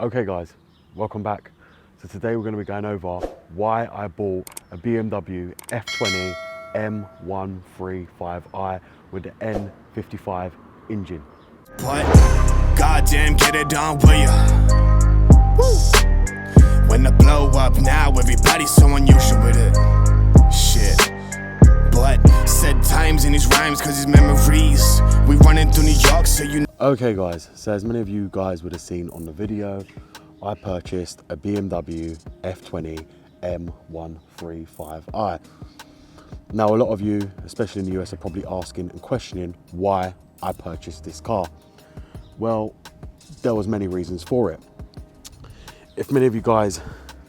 Okay guys, welcome back. So today we're going to be going over why I bought a BMW F20 M135i with the N55 engine. What? Goddamn, get it done, will ya? Woo! When the blow up now, everybody's so unusual with it. Shit. But said times in his rhymes, cause his memories. We running through New York, so you know. Okay guys, so as many of you guys would have seen on the video, I purchased a BMW F20 M135i. Now a lot of you, especially in the US, are probably asking and questioning why I purchased this car. Well, there was many reasons for it. If many of you guys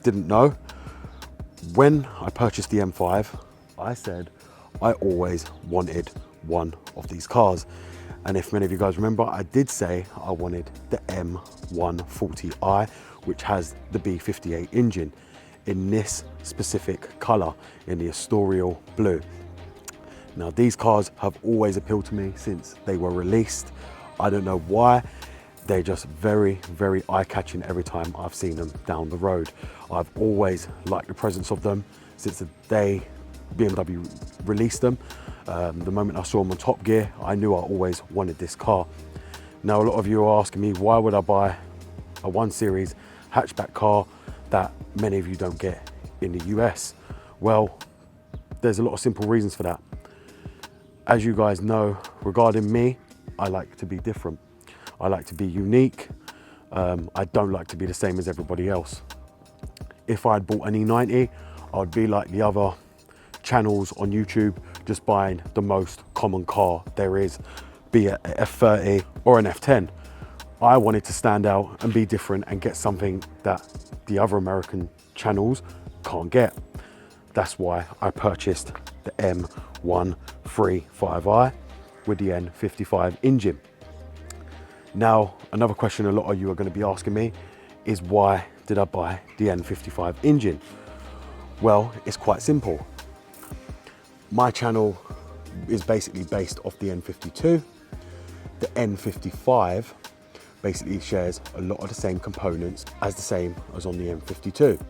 didn't know, when I purchased the M5, I said I always wanted one of these cars. And if many of you guys remember, I did say I wanted the M140i, which has the B58 engine in this specific color, in the Astorial blue. Now these cars have always appealed to me since they were released. I don't know why, they're just very, very eye-catching every time I've seen them down the road. I've always liked the presence of them since the day BMW released them. The moment I saw them on Top Gear, I knew I always wanted this car. Now a lot of you are asking me, why would I buy a 1 Series hatchback car that many of you don't get in the US? Well, there's a lot of simple reasons for that. As you guys know, regarding me, I like to be different. I like to be unique. I don't like to be the same as everybody else. If I had bought an E90, I would be like the other channels on YouTube, just buying the most common car there is, be it a F30 or an F10. I wanted to stand out and be different and get something that the other American channels can't get. That's why I purchased the M135i with the N55 engine. Now, another question a lot of you are going to be asking me is, why did I buy the N55 engine? Well, it's quite simple. My channel is basically based off the N52. The N55 basically shares a lot of the same components as the same as on the N52.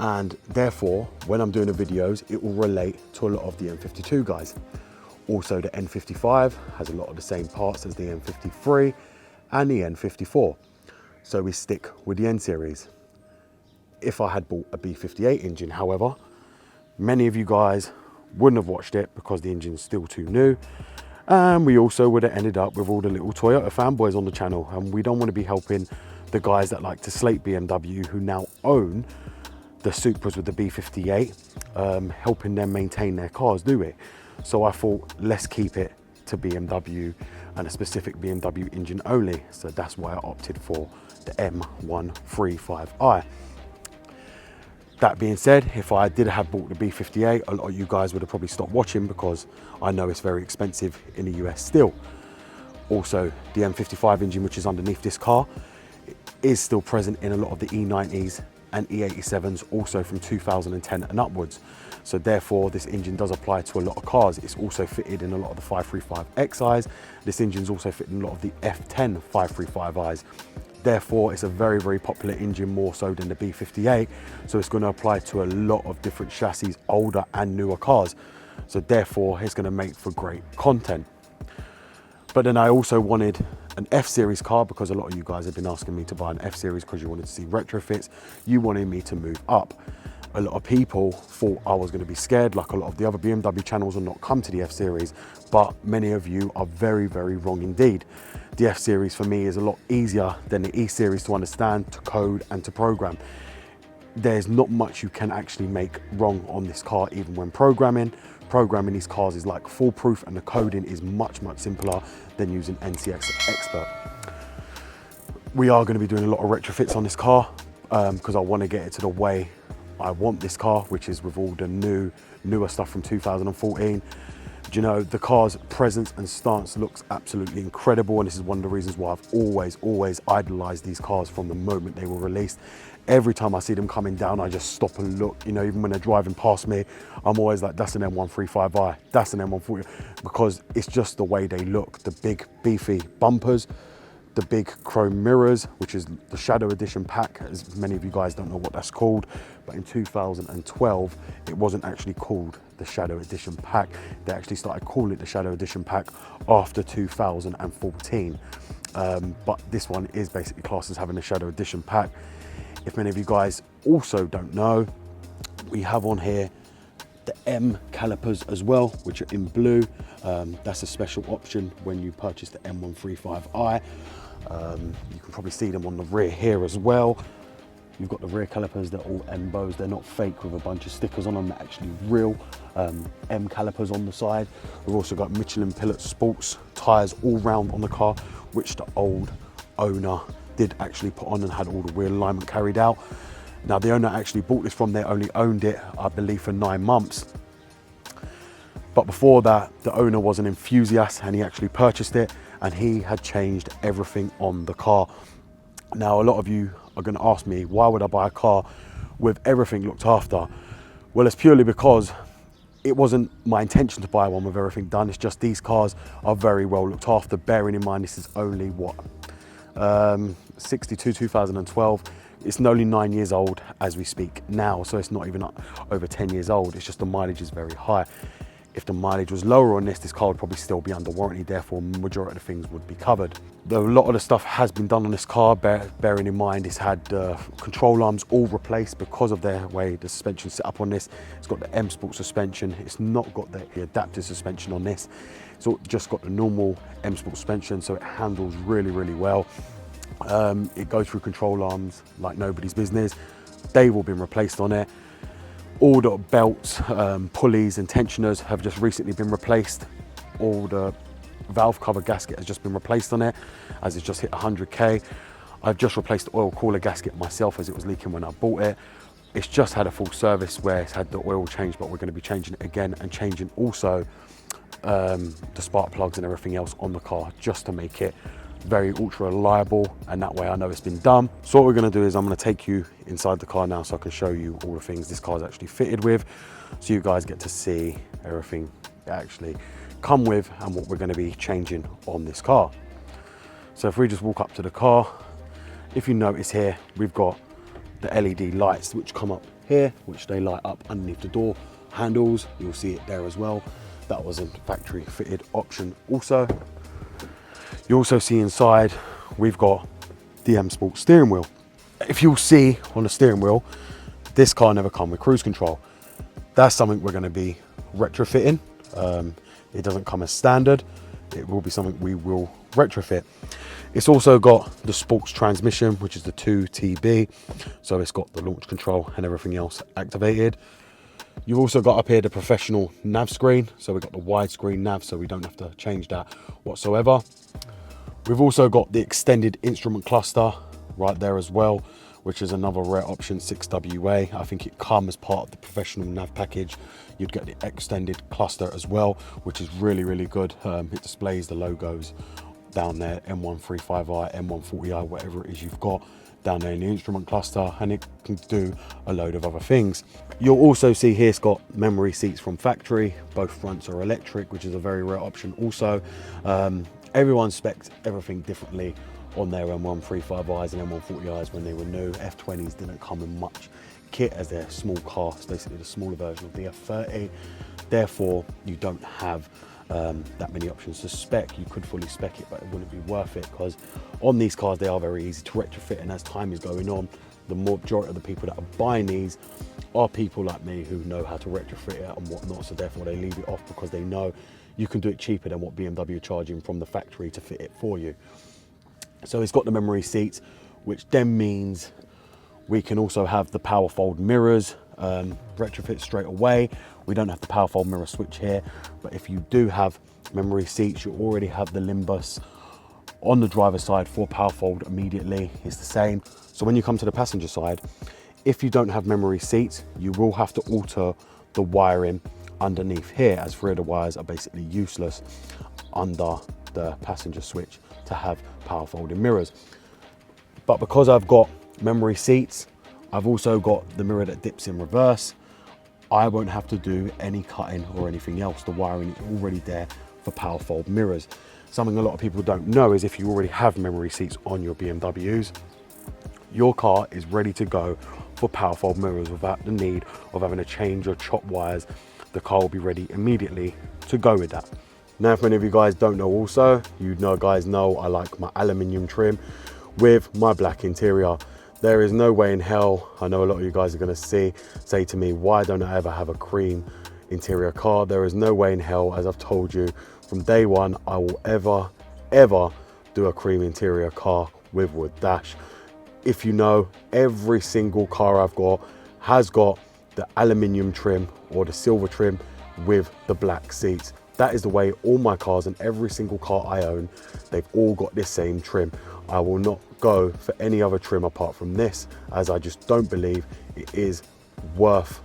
And therefore, when I'm doing the videos, it will relate to a lot of the N52 guys. Also, the N55 has a lot of the same parts as the N53 and the N54. So we stick with the N series. If I had bought a B58 engine, however, many of you guys wouldn't have watched it because the engine's still too new. And we also would have ended up with all the little Toyota fanboys on the channel. And we don't want to be helping the guys that like to slate BMW, who now own the Supras with the B58, helping them maintain their cars, do we? So I thought, let's keep it to BMW and a specific BMW engine only. So that's why I opted for the M135i. That being said, if I did have bought the B58, a lot of you guys would have probably stopped watching because I know it's very expensive in the US still. Also, the M55 engine, which is underneath this car, is still present in a lot of the E90s and E87s, also from 2010 and upwards. So therefore, this engine does apply to a lot of cars. It's also fitted in a lot of the 535Xis. This engine's also fitted in a lot of the F10 535Is. Therefore, it's a very, very popular engine, more so than the B58. So it's going to apply to a lot of different chassis, older and newer cars. So therefore, it's going to make for great content. But then I also wanted an F series car, because a lot of you guys have been asking me to buy an F series because you wanted to see retrofits. You wanted me to move up. A lot of people thought I was going to be scared, like a lot of the other BMW channels, and not come to the F series, but many of you are very, very wrong indeed. The F series for me is a lot easier than the E series to understand, to code and to program. There's not much you can actually make wrong on this car, even when programming. Programming these cars is like foolproof, and the coding is much, much simpler than using NCX Expert. We are going to be doing a lot of retrofits on this car because I want to get it to the way I want this car, which is with all the newer stuff from 2014. Do you know, the car's presence and stance looks absolutely incredible, and this is one of the reasons why I've always idolized these cars from the moment they were released. Every time I see them coming down, I just stop and look. You know, even when they're driving past me, I'm always like, that's an M135i, that's an M140, because it's just the way they look. The big beefy bumpers, the big chrome mirrors, which is the Shadow Edition pack, as many of you guys don't know what that's called, but in 2012 it wasn't actually called the Shadow Edition pack. They actually started calling it the Shadow Edition pack after 2014, but this one is basically classed as having a Shadow Edition pack. If many of you guys also don't know, we have on here the M calipers as well, which are in blue. That's a special option when you purchase the M135i. You can probably see them on the rear here as well. You've got the rear calipers, they're all M-bows, they're not fake with a bunch of stickers on them, they're actually real M calipers on the side. We've also got Michelin Pilot Sports tyres all round on the car, which the old owner did actually put on and had all the wheel alignment carried out. Now the owner actually bought this from there, only owned it, I believe, for 9 months. But before that, the owner was an enthusiast and he actually purchased it and he had changed everything on the car. Now a lot of you are going to ask me, why would I buy a car with everything looked after? Well, it's purely because it wasn't my intention to buy one with everything done. It's just these cars are very well looked after, bearing in mind this is only what, 62 2012. It's only 9 years old as we speak now, so it's not even over 10 years old. It's just the mileage is very high. If the mileage was lower on this car would probably still be under warranty, therefore majority of the things would be covered. Though a lot of the stuff has been done on this car, bearing in mind it's had control arms all replaced because of the way the suspension set up on this. It's got the M Sport suspension, it's not got the adaptive suspension on this. It's just got the normal M Sport suspension, so it handles really, really well. It goes through control arms like nobody's business. They've all been replaced on it. All the belts, pulleys and tensioners have just recently been replaced. All the valve cover gasket has just been replaced on it, as it's just hit 100k. I've just replaced the oil cooler gasket myself as it was leaking when I bought it. It's just had a full service where it's had the oil change, but we're going to be changing it again and changing also the spark plugs and everything else on the car just to make it very ultra reliable, and that way I know it's been done. So what we're going to do is I'm going to take you inside the car now so I can show you all the things this car is actually fitted with, so you guys get to see everything it actually come with and what we're going to be changing on this car. So if we just walk up to the car, if you notice here we've got the LED lights which come up here, which they light up underneath the door handles. You'll see it there as well. That was a factory fitted option also. You also see inside we've got the M Sport steering wheel. If you'll see on the steering wheel, this car never come with cruise control. That's something we're going to be retrofitting. It doesn't come as standard. It will be something we will retrofit. It's also got the sports transmission, which is the 2TB. So it's got the launch control and everything else activated. You've also got up here the professional nav screen. So we've got the widescreen nav, so we don't have to change that whatsoever. We've also got the extended instrument cluster right there as well, which is another rare option, 6WA. I think it comes as part of the professional nav package. You'd get the extended cluster as well, which is really, really good. It displays the logos down there, M135i, M140i, whatever it is you've got down there in the instrument cluster, and it can do a load of other things. You'll also see here it's got memory seats from factory. Both fronts are electric, which is a very rare option also. Everyone specs everything differently on their M135i's and M140i's when they were new. F20s didn't come in much kit as they're small cars, basically the smaller version of the F30. Therefore, you don't have that many options to spec. You could fully spec it, but it wouldn't be worth it because on these cars, they are very easy to retrofit. And as time is going on, the majority of the people that are buying these are people like me who know how to retrofit it and whatnot. So therefore they leave it off because they know you can do it cheaper than what BMW are charging from the factory to fit it for you. So it's got the memory seats, which then means we can also have the power fold mirrors retrofit straight away. We don't have the power fold mirror switch here, but if you do have memory seats, you already have the Limbus on the driver's side for power fold immediately. It's the same. So when you come to the passenger side, if you don't have memory seats, you will have to alter the wiring underneath here, as 3 of the wires are basically useless under the passenger switch to have power folding mirrors. But because I've got memory seats, I've also got the mirror that dips in reverse. I won't have to do any cutting or anything else. The wiring is already there for power fold mirrors. Something a lot of people don't know is if you already have memory seats on your BMWs, your car is ready to go for power fold mirrors without the need of having to change or chop wires. The car will be ready immediately to go with that. Now, if many of you guys don't know also, guys know I like my aluminium trim with my black interior. There is no way in hell, I know a lot of you guys are gonna say to me, why don't I ever have a cream interior car? There is no way in hell, as I've told you from day one, I will ever do a cream interior car with wood dash. If you know, every single car I've got has got the aluminium trim or the silver trim with the black seats. That is the way all my cars, and every single car I own, they've all got this same trim. I will not go for any other trim apart from this, as I just don't believe it is worth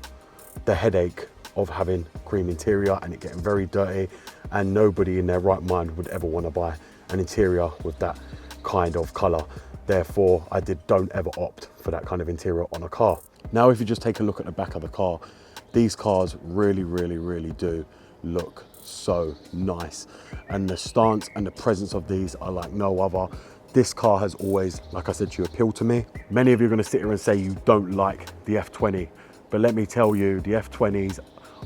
the headache of having cream interior and it getting very dirty, and nobody in their right mind would ever want to buy an interior with that kind of color. Therefore, don't ever opt for that kind of interior on a car. Now, if you just take a look at the back of the car, these cars really do look so nice. And the stance and the presence of these are like no other. This car has always, like I said to you, appealed to me. Many of you are gonna sit here and say you don't like the F20, but let me tell you, the F20s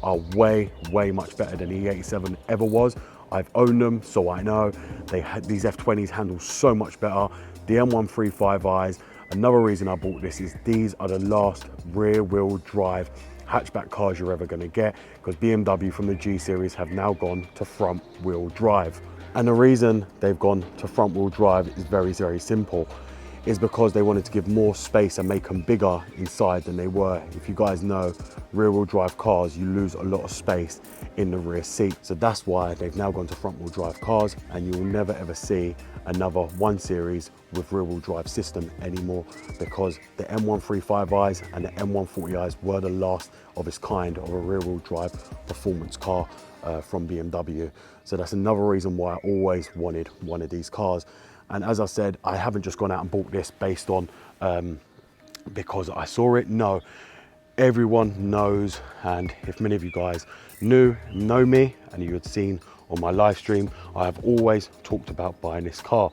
are way much better than the E87 ever was. I've owned them, so I know these F20s handle so much better. The M135i's, another reason I bought this is these are the last rear wheel drive hatchback cars you're ever gonna get, because BMW from the G series have now gone to front wheel drive. And the reason they've gone to front wheel drive is very simple. Is because they wanted to give more space and make them bigger inside than they were. If you guys know, rear wheel drive cars, you lose a lot of space in the rear seat. So that's why they've now gone to front wheel drive cars, and you will never ever see another 1 Series with rear wheel drive system anymore, because the M135i's and the M140i's were the last of its kind of a rear wheel drive performance car from BMW. So that's another reason why I always wanted one of these cars. And as I said, I haven't just gone out and bought this based on because I saw it. No, everyone knows, and if many of you guys know me and you had seen on my live stream, I have always talked about buying this car.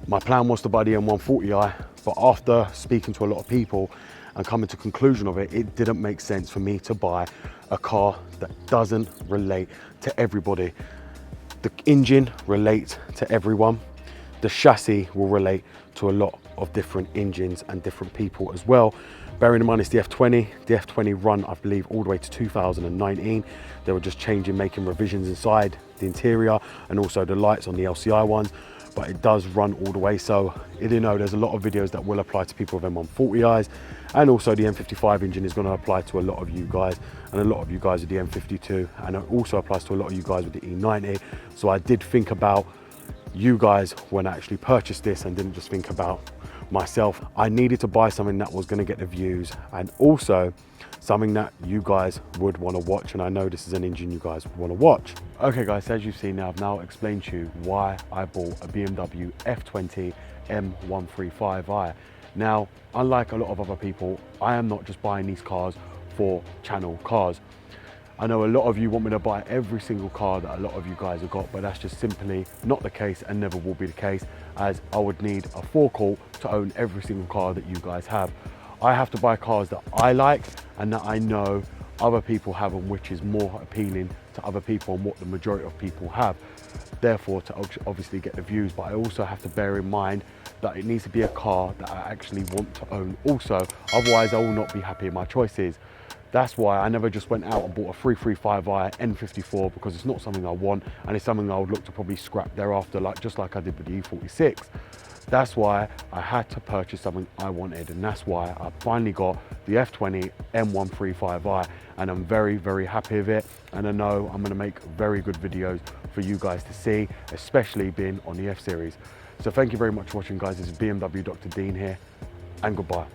My plan was to buy the M140i, but after speaking to a lot of people and coming to conclusion of it, it didn't make sense for me to buy a car that doesn't relate to everybody. The engine relates to everyone. The chassis will relate to a lot of different engines and different people as well. Bearing in mind it's the F20. The F20 run, I believe, all the way to 2019. They were just making revisions inside the interior and also the lights on the LCI ones, but it does run all the way. So, there's a lot of videos that will apply to people with M140i's, and also the M55 engine is going to apply to a lot of you guys, and a lot of you guys with the M52, and it also applies to a lot of you guys with the E90. So I did think about you guys when I actually purchased this, and didn't just think about myself. I needed to buy something that was going to get the views, and also something that you guys would want to watch, and I know this is an engine you guys would want to watch. Okay guys, as you've seen now, I've now explained to you why I bought a BMW F20 M135i. Now, unlike a lot of other people, I am not just buying these cars for channel cars. I know a lot of you want me to buy every single car that a lot of you guys have got, but that's just simply not the case and never will be the case, as I would need a forecourt to own every single car that you guys have. I have to buy cars that I like and that I know other people have, and which is more appealing to other people and what the majority of people have. Therefore, to obviously get the views, but I also have to bear in mind that it needs to be a car that I actually want to own also. Otherwise, I will not be happy with my choices. That's why I never just went out and bought a 335i N54, because it's not something I want, and it's something I would look to probably scrap thereafter, just like I did with the E46. That's why I had to purchase something I wanted, and that's why I finally got the F20 M135i, and I'm very, very happy with it, and I know I'm gonna make very good videos for you guys to see, especially being on the F series. So thank you very much for watching, guys. This is BMW Dr. Dean here, and goodbye.